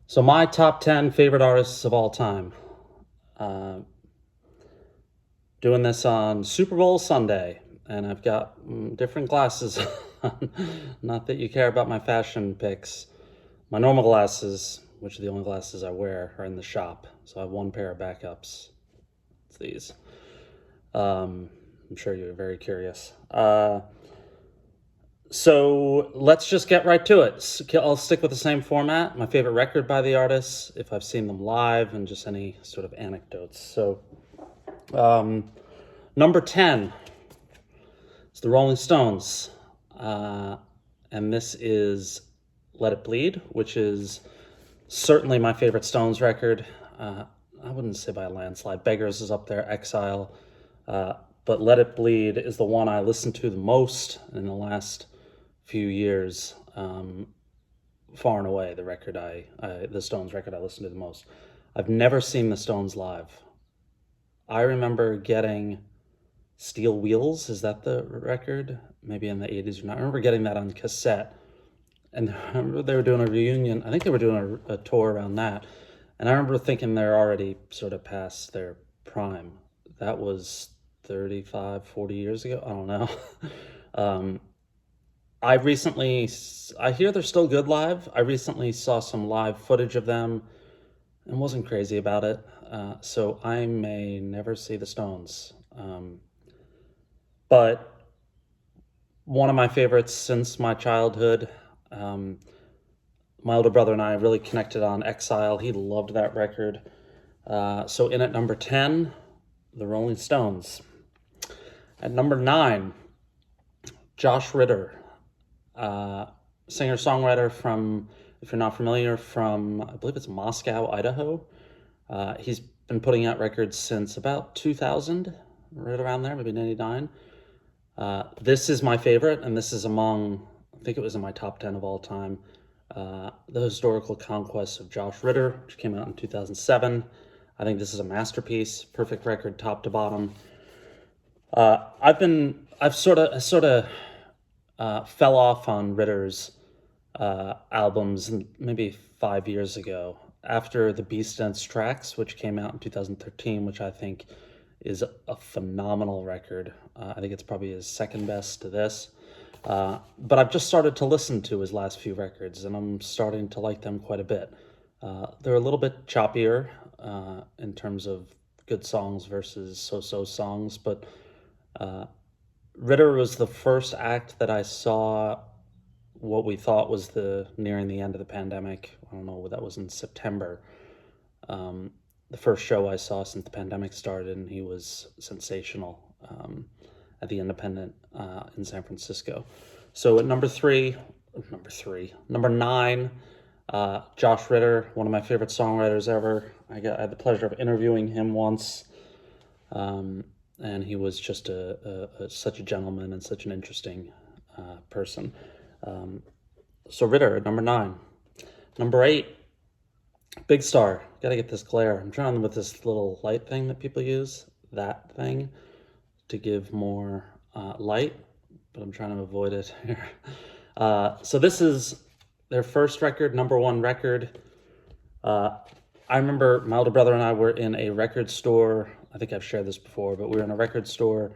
So my top 10 favorite artists of all time. Uh, Doing this on Super Bowl Sunday, and I've got different glasses on. Not that you care about my fashion picks. My normal glasses, which are the only glasses I wear, are in the shop. So I have one pair of backups. It's these. I'm sure you're very curious. So let's just get right to it. I'll stick with the same format. My favorite record by the artists, if I've seen them live, and just any sort of anecdotes. So, number 10 is the Rolling Stones. And this is Let It Bleed, which is certainly my favorite Stones record. I wouldn't say by a landslide. Beggars is up there, Exile. But Let It Bleed is the one I listened to the most in the last few years. Far and away, the Stones record I listened to the most. I've never seen the Stones live. I remember getting Steel Wheels. Is that the record? Maybe in the 80s or not. I remember getting that on cassette. And I remember they were doing a reunion. I think they were doing a tour around that. And I remember thinking they're already sort of past their prime. That was 35, 40 years ago. I don't know. um, I hear they're still good live. I recently saw some live footage of them and wasn't crazy about it. So I may never see the Stones. But one of my favorites since my childhood. My older brother and I really connected on Exile. He loved that record. So in at number 10, the Rolling Stones. At number 9, Josh Ritter, singer-songwriter from, if you're not familiar, from, I believe it's Moscow, Idaho. He's been putting out records since about 2000, right around there, maybe 99. This is my favorite, and this is among, I think it was in my top 10 of all time. The Historical Conquest of Josh Ritter, which came out in 2007. I think this is a masterpiece, perfect record, top to bottom. I've sort of fell off on Ritter's albums maybe 5 years ago after the Beast Dance Tracks, which came out in 2013, which I think is a phenomenal record. I think it's probably his second best to this. But I've just started to listen to his last few records, and I'm starting to like them quite a bit. They're a little bit choppier in terms of good songs versus so-so songs, but Ritter was the first act that I saw what we thought was nearing the end of the pandemic. I don't know, that was in September. The first show I saw since the pandemic started, and he was sensational at the Independent in San Francisco. So at number 9, Josh Ritter, one of my favorite songwriters ever. I had the pleasure of interviewing him once, and he was just such a gentleman and such an interesting person. So Ritter at number 9. Number 8, Big Star. Gotta get this glare. I'm trying with this little light thing that people use, that thing, to give more light, but I'm trying to avoid it here. So this is their first record, number 1 record. I remember my older brother and I were in a record store. I think I've shared this before, but we were in a record store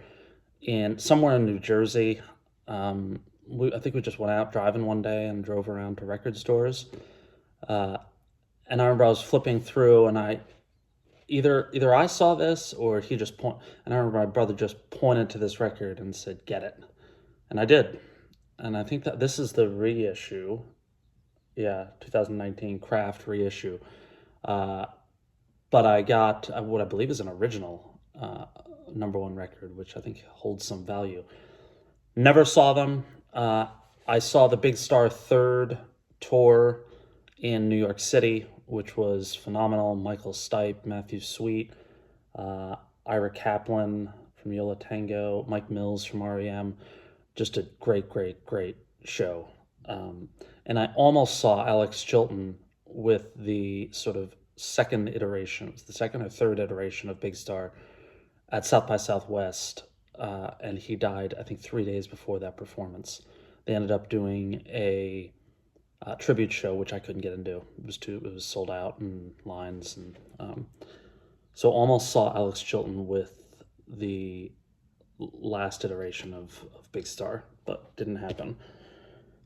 somewhere in New Jersey. I think we just went out driving one day and drove around to record stores. And I remember I was flipping through, and either I saw this or he just and I remember my brother just pointed to this record and said, "Get it," and I did. And I think that this is the reissue. Yeah, 2019 Craft reissue. But I got what I believe is an original number 1 record, which I think holds some value. Never saw them. I saw the Big Star third tour in New York City, which was phenomenal. Michael Stipe, Matthew Sweet, Ira Kaplan from Yola Tango, Mike Mills from REM. Just a great, great, great show. And I almost saw Alex Chilton with the sort of second iteration, the second or third iteration of Big Star at South by Southwest. And he died, I think, 3 days before that performance. They ended up doing a tribute show, which I couldn't get into. It was sold out in lines, and so almost saw Alex Chilton with the last iteration of Big Star, but didn't happen,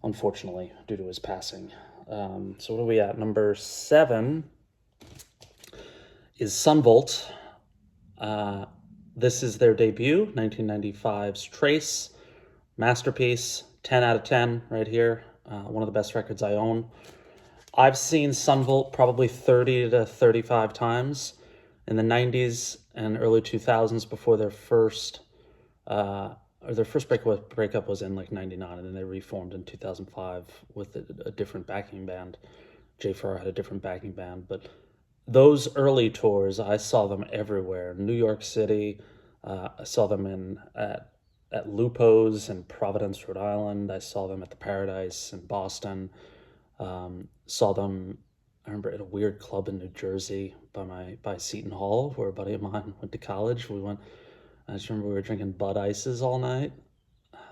unfortunately, due to his passing. So what are we at? Number 7 is Sun Volt. This is their debut, 1995's Trace, masterpiece, 10 out of 10 right here. One of the best records I own. I've seen Sun Volt probably 30 to 35 times in the 90s and early 2000s before their first breakup was in like 99, and then they reformed in 2005 with a different backing band. Jay Farrar had a different backing band, but those early tours, I saw them everywhere. New York City, I saw them at Lupo's in Providence, Rhode Island. I saw them at the Paradise in Boston. Saw them, I remember, at a weird club in New Jersey by Seton Hall, where a buddy of mine went to college. I just remember we were drinking Bud Ices all night.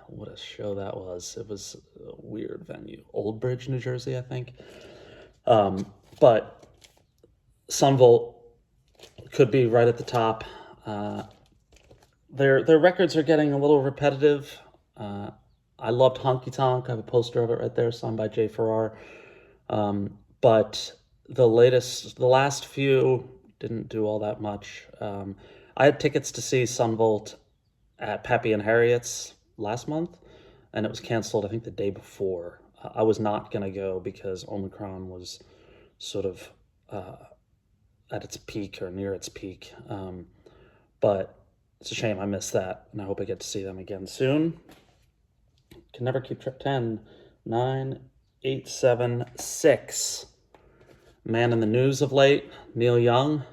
What a show that was. It was a weird venue. Old Bridge, New Jersey, I think. But Sun Volt could be right at the top. Their records are getting a little repetitive. I loved Honky Tonk. I have a poster of it right there, signed by Jay Farrar. But the last few didn't do all that much. I had tickets to see Sun Volt at Pappy and Harriet's last month, and it was canceled, I think, the day before. I was not going to go because Omicron was sort of at its peak or near its peak. But it's a shame I missed that, and I hope I get to see them again soon. Can never keep track. 10, 9, 8, 7, 6. Man in the news of late, Neil Young.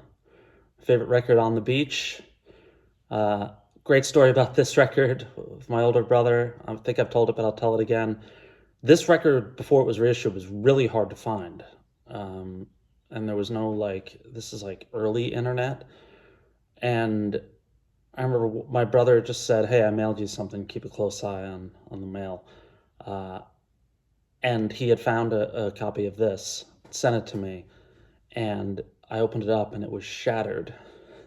Favorite record, On the Beach. Great story about this record with my older brother. I think I've told it, but I'll tell it again. This record, before it was reissued, was really hard to find. And there was no, this is early internet. And I remember my brother just said, "Hey, I mailed you something. Keep a close eye on the mail." And he had found a copy of this, sent it to me, and I opened it up and it was shattered.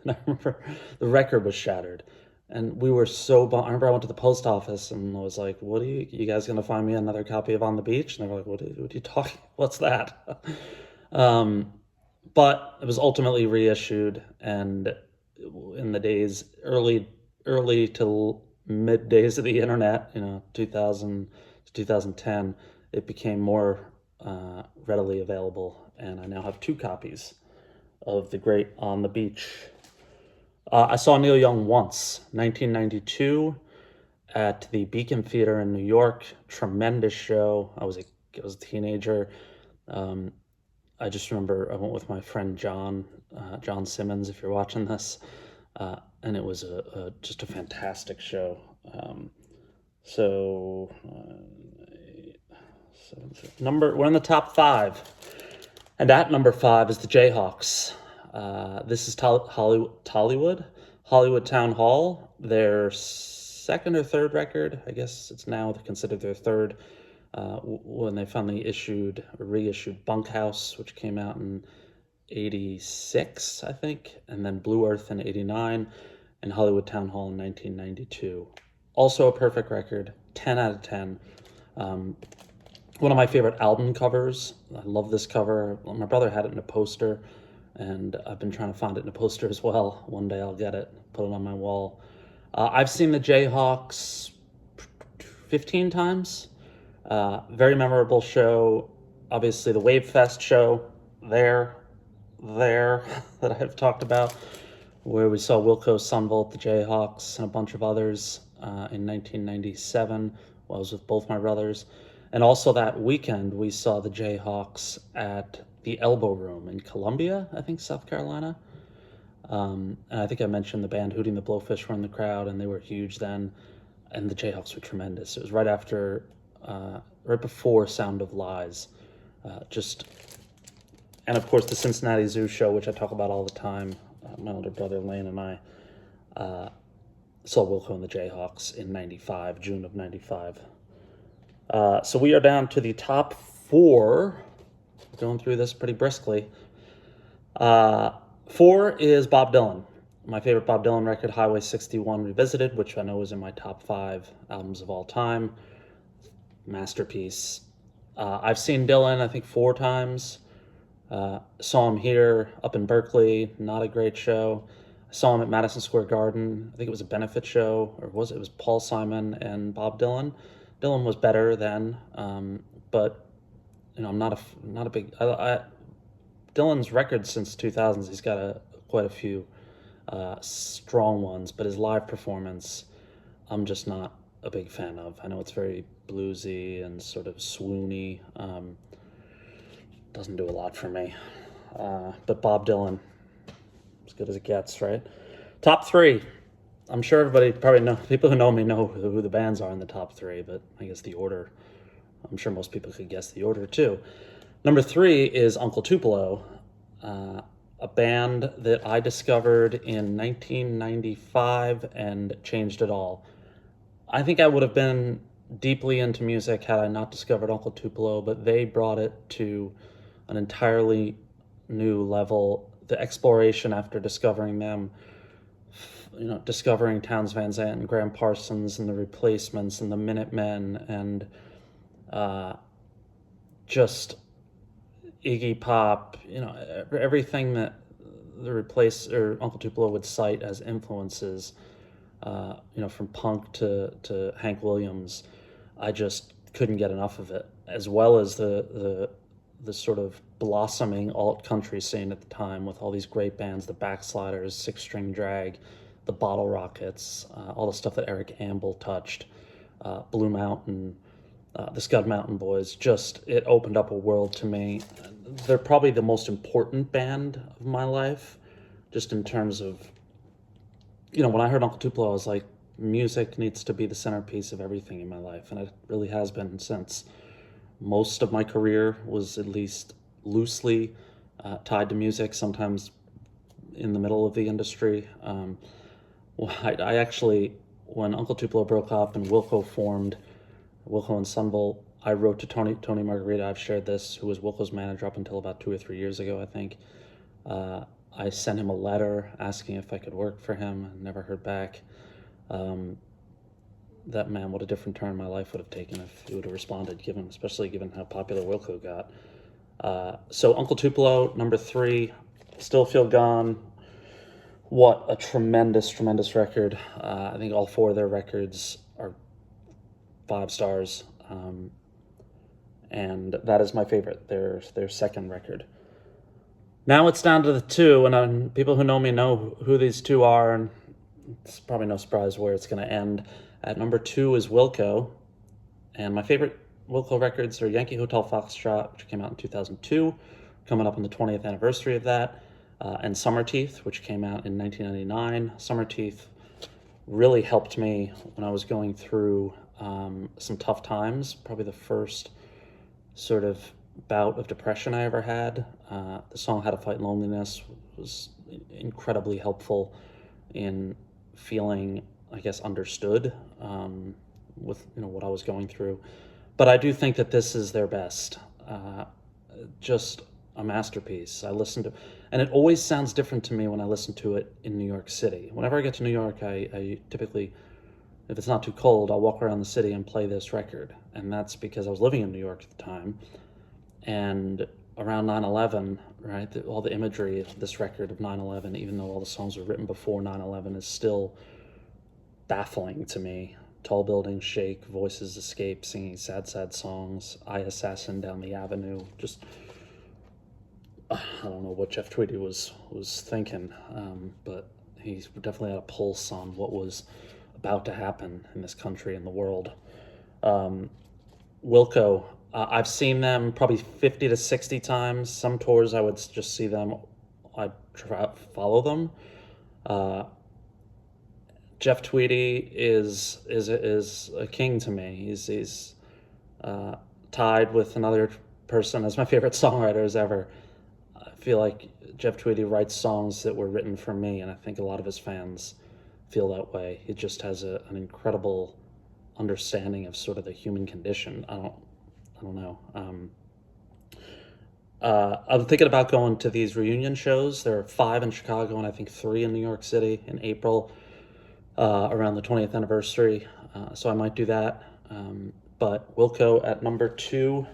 And I remember the record was shattered. And we were so bummed. I remember I went to the post office and I was like, "What are you guys going to find me another copy of On the Beach?" And they were like, what are you talking? What's that? But it was ultimately reissued, and in the days, early to mid days of the internet, 2000 to 2010, it became more readily available. And I now have 2 copies of the great On the Beach. I saw Neil Young once, 1992, at the Beacon Theater in New York. Tremendous show. I was a teenager. I just remember I went with my friend John Simmons, if you're watching this, and it was just a fantastic show. We're in the top 5, and at number 5 is the Jayhawks. This is Hollywood Town Hall, their second or third record. I guess it's now considered their third. When they finally reissued Bunkhouse, which came out in 86, I think, and then Blue Earth in 89, and Hollywood Town Hall in 1992. Also a perfect record, 10 out of 10. One of my favorite album covers. I love this cover. My brother had it in a poster, and I've been trying to find it in a poster as well. One day I'll get it, put it on my wall. I've seen the Jayhawks 15 times. Very memorable show. Obviously, the Wave Fest show there that I've talked about, where we saw Wilco, Sun Volt, the Jayhawks, and a bunch of others in 1997. I was with both my brothers. And also that weekend, we saw the Jayhawks at the Elbow Room in Columbia, I think, South Carolina. And I think I mentioned the band Hooting the Blowfish were in the crowd, and they were huge then. And the Jayhawks were tremendous. It was right before Sound of Lies. And of course the Cincinnati Zoo show, which I talk about all the time. My older brother Lane and I saw Wilco and the Jayhawks in 95, June of 95. So we are down to the top 4, going through this pretty briskly. 4 is Bob Dylan. My favorite Bob Dylan record, Highway 61 Revisited, which I know is in my top 5 albums of all time. Masterpiece. I've seen Dylan, I think, 4 times. Saw him here up in Berkeley, not a great show. I saw him at Madison Square Garden. I think it was a benefit show, or was it? It was Paul Simon and Bob Dylan. Dylan was better then, but I'm not a big. Dylan's records since 2000s, he's got quite a few strong ones, but his live performance, I'm just not a big fan of. I know it's very bluesy and sort of swoony. Doesn't do a lot for me. But Bob Dylan, as good as it gets, right? Top 3. I'm sure everybody probably people who know me know who the bands are in the top 3, but I guess the order, I'm sure most people could guess the order too. Number 3 is Uncle Tupelo, a band that I discovered in 1995 and changed it all. I think I would have been deeply into music had I not discovered Uncle Tupelo, but they brought it to an entirely new level. The exploration after discovering them, discovering Townes Van Zandt and Graham Parsons and the Replacements and the Minutemen and just Iggy Pop, everything that Uncle Tupelo would cite as influences, from punk to Hank Williams. I just couldn't get enough of it, as well as the sort of blossoming alt country scene at the time with all these great bands, the Backsliders, Six String Drag, the Bottle Rockets, all the stuff that Eric Ambel touched, Blue Mountain, the Scud Mountain Boys. Just, it opened up a world to me. They're probably the most important band of my life, just in terms of, when I heard Uncle Tupelo, I was like, music needs to be the centerpiece of everything in my life, and it really has been since. Most of my career was at least loosely tied to music, sometimes in the middle of the industry. I actually, when Uncle Tupelo broke up and Wilco formed, Wilco and Sunville, I wrote to Tony Margarita, I've shared this, who was Wilco's manager up until about 2 or 3 years ago, I think. I sent him a letter asking if I could work for him. I never heard back. That man, what a different turn my life would have taken if he would have responded, especially given how popular Wilco got. So Uncle Tupelo, number 3, Still Feel Gone. What a tremendous, tremendous record. I think all 4 of their records are 5 stars. And that is my favorite, their second record. Now it's down to the 2, and people who know me know who these 2 are, and it's probably no surprise where it's going to end. At number 2 is Wilco, and my favorite Wilco records are Yankee Hotel Foxtrot, which came out in 2002, coming up on the 20th anniversary of that, and Summerteeth, which came out in 1999. Summerteeth really helped me when I was going through some tough times, probably the first sort of bout of depression I ever had. The song How to Fight Loneliness was incredibly helpful in feeling, I guess, understood with what I was going through. But I do think that this is their best. Just a masterpiece. I listen to, and it always sounds different to me when I listen to it in New York City. Whenever I get to New York, I typically, if it's not too cold, I'll walk around the city and play this record. And that's because I was living in New York at the time. And around 9/11, right, all the imagery of this record of 9/11, even though all the songs were written before 9/11, is still baffling to me. Tall buildings shake, voices escape, singing sad, sad songs, I Assassin down the avenue. Just, I don't know what Jeff Tweedy was thinking, but he definitely had a pulse on what was about to happen in this country and the world. Wilco, I've seen them probably 50 to 60 times. Some tours I would just see them, I follow them. Jeff Tweedy is a king to me. He's tied with another person as my favorite songwriters ever. I feel like Jeff Tweedy writes songs that were written for me, and I think a lot of his fans feel that way. He just has an incredible understanding of sort of the human condition. I don't know. I'm thinking about going to these reunion shows. There are 5 in Chicago and I think 3 in New York City in April, around the 20th anniversary. So I might do that. But Wilco at number 2.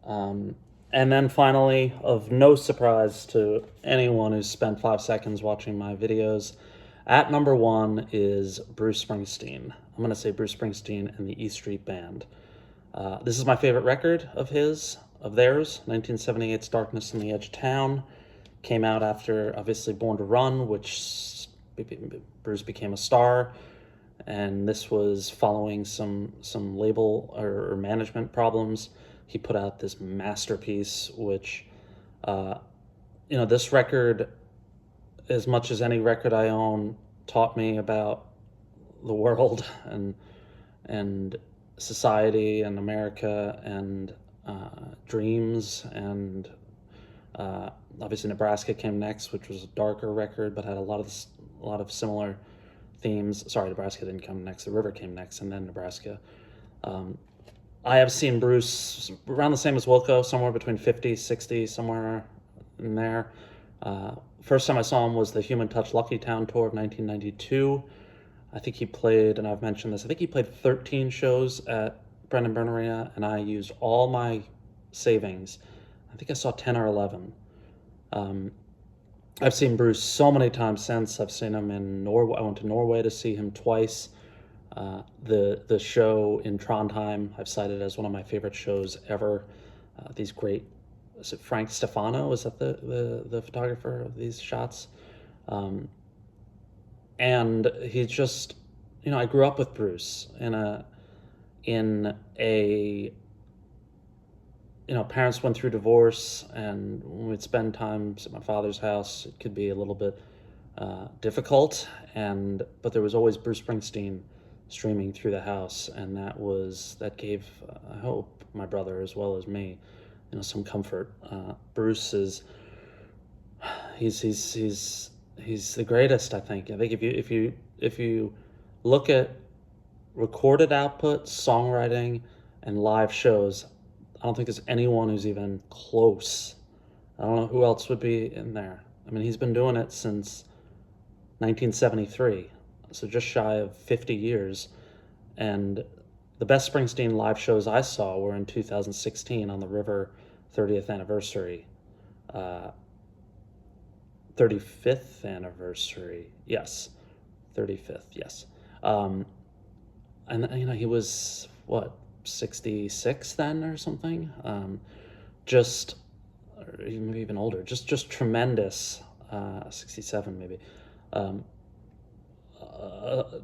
And then finally, of no surprise to anyone who's spent 5 seconds watching my videos, at number 1 is Bruce Springsteen. I'm going to say Bruce Springsteen and the E Street Band. This is my favorite record of theirs, 1978's Darkness on the Edge of Town. Came out after, obviously, Born to Run, which Bruce became a star. And this was following some label or management problems. He put out this masterpiece, which, this record, as much as any record I own, taught me about the world and society and America and dreams. And obviously Nebraska came next, which was a darker record, but had a lot of similar themes. Sorry, Nebraska didn't come next. The River came next, and then Nebraska. I have seen Bruce around the same as Wilco, somewhere between 50, 60, somewhere in there. First time I saw him was the Human Touch Lucky Town tour of 1992. I think he played, and I've mentioned this, I think he played 13 shows at Brendan Bernarina, and I used all my savings. I think I saw 10 or 11. I've seen Bruce so many times since. I've seen him in Norway. I went to Norway to see him twice. The show in Trondheim I've cited as one of my favorite shows ever. These great, is it Frank Stefano? Is that the photographer of these shots? And he's just, I grew up with Bruce in a parents went through divorce, and when we'd spend time at my father's house, it could be a little bit difficult, but there was always Bruce Springsteen streaming through the house, and that gave, I hope, my brother as well as me, some comfort. Bruce is, he's the greatest, I think. I think if you look at recorded output, songwriting, and live shows, I don't think there's anyone who's even close. I don't know who else would be in there. I mean, he's been doing it since 1973, so just shy of 50 years. And the best Springsteen live shows I saw were in 2016 on the River 30th anniversary. 35th anniversary. Yes. 35th, yes. And he was, what, 66 then or something? Or maybe even older. Just tremendous. 67 maybe.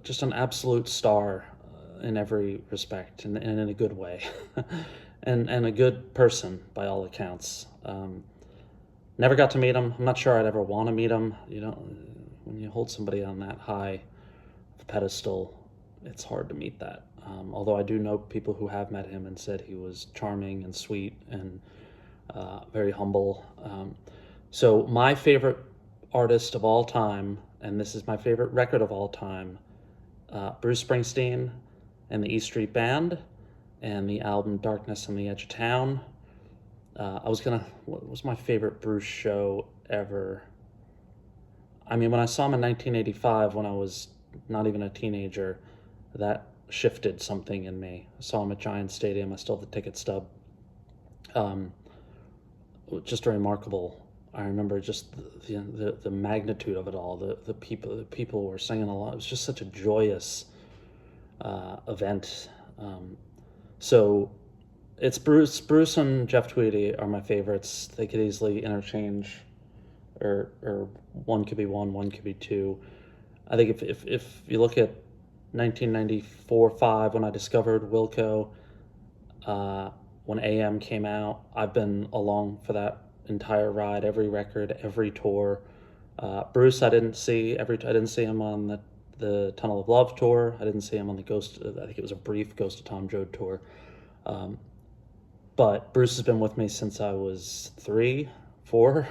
Just an absolute star in every respect, and in a good way, and a good person by all accounts. Never got to meet him. I'm not sure I'd ever want to meet him. When you hold somebody on that high of a pedestal, it's hard to meet that. Although I do know people who have met him and said he was charming and sweet and very humble. So my favorite artist of all time, and this is my favorite record of all time, Bruce Springsteen and the E Street Band, and the album Darkness on the Edge of Town. What was my favorite Bruce show ever? I mean, when I saw him in 1985, when I was not even a teenager, that shifted something in me. I saw him at Giant Stadium. I still have the ticket stub. Just remarkable. I remember just the magnitude of it all. The people were singing a lot. It was just such a joyous event. So it's Bruce and Jeff Tweedy are my favorites. They could easily interchange, or one could be one could be two. I think if you look at 1994-5 when I discovered Wilco, when AM came out, I've been along for that entire ride, every record, every tour. Bruce, I didn't see him on the Tunnel of Love tour. I didn't see him on the I think it was a brief Ghost of Tom Joad tour. But Bruce has been with me since I was 3, 4,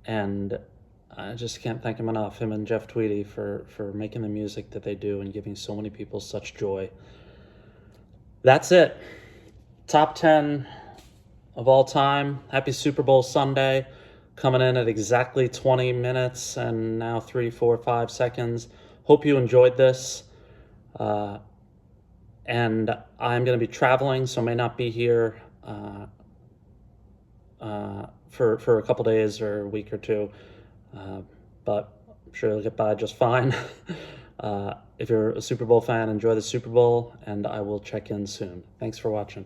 and I just can't thank him enough, him and Jeff Tweedy, for making the music that they do and giving so many people such joy. That's it. Top 10 of all time. Happy Super Bowl Sunday, coming in at exactly 20 minutes and now 3, 4, 5 seconds. Hope you enjoyed this. And I'm going to be traveling, so may not be here for a couple days or a week or two. But I'm sure it'll get by just fine. If you're a Super Bowl fan, enjoy the Super Bowl, and I will check in soon. Thanks for watching.